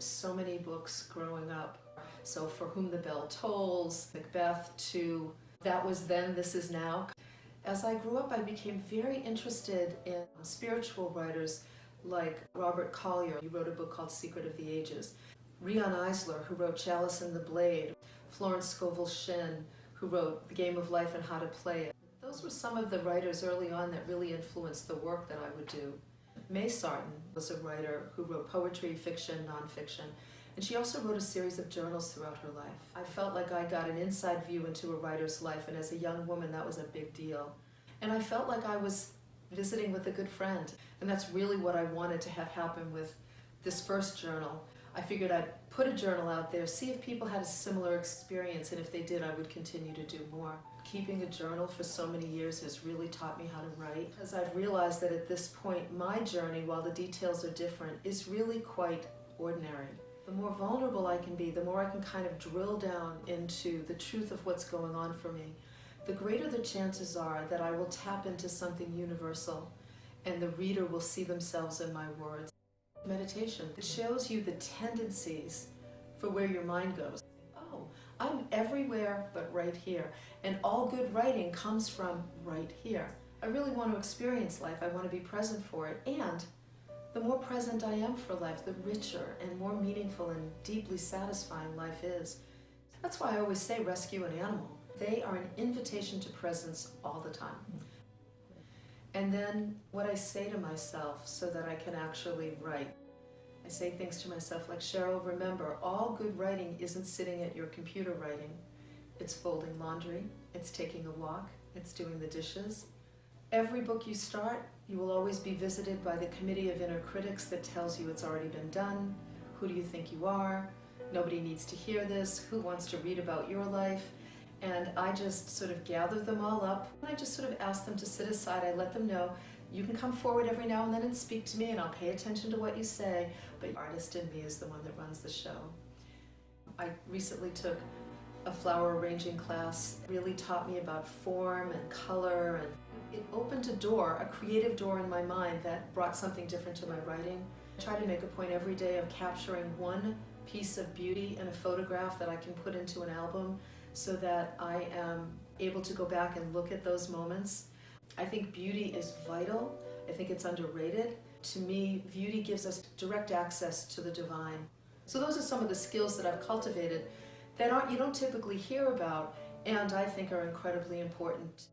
so many books growing up. So For Whom the Bell Tolls, Macbeth, to That Was Then, This Is Now. As I grew up, I became very interested in spiritual writers like Robert Collier. He wrote a book called Secret of the Ages. Rion Eisler, who wrote Chalice and the Blade. Florence Scovel Shinn, who wrote The Game of Life and How to Play It. Those were some of the writers early on that really influenced the work that I would do. May Sarton was a writer who wrote poetry, fiction, nonfiction, and she also wrote a series of journals throughout her life. I felt like I got an inside view into a writer's life, and as a young woman that was a big deal. And I felt like I was visiting with a good friend, and that's really what I wanted to have happen with this first journal. I figured I'd put a journal out there, see if people had a similar experience, and if they did, I would continue to do more. Keeping a journal for so many years has really taught me how to write, because I've realized that at this point, my journey, while the details are different, is really quite ordinary. The more vulnerable I can be, the more I can kind of drill down into the truth of what's going on for me, the greater the chances are that I will tap into something universal, and the reader will see themselves in my words. Meditation, it shows you the tendencies for where your mind goes. Oh, I'm everywhere but right here, and all good writing comes from right here. I really want to experience life. I want to be present for it, and the more present I am for life, the richer and more meaningful and deeply satisfying life is. That's why I always say rescue an animal. They are an invitation to presence all the time. And then what I say to myself so that I can actually write. I say things to myself like, Cheryl, remember, all good writing isn't sitting at your computer writing. It's folding laundry, it's taking a walk, it's doing the dishes. Every book you start, you will always be visited by the committee of inner critics that tells you it's already been done. Who do you think you are? Nobody needs to hear this. Who wants to read about your life? And I just sort of gather them all up, and I just sort of ask them to sit aside. I let them know, you can come forward every now and then and speak to me, and I'll pay attention to what you say, but the artist in me is the one that runs the show. I recently took a flower arranging class. It really taught me about form and color, and it opened a door, a creative door in my mind that brought something different to my writing. I try to make a point every day of capturing one piece of beauty in a photograph that I can put into an album, so that I am able to go back and look at those moments. I think beauty is vital. I think it's underrated. To me, beauty gives us direct access to the divine. So those are some of the skills that I've cultivated that you don't typically hear about, and I think are incredibly important.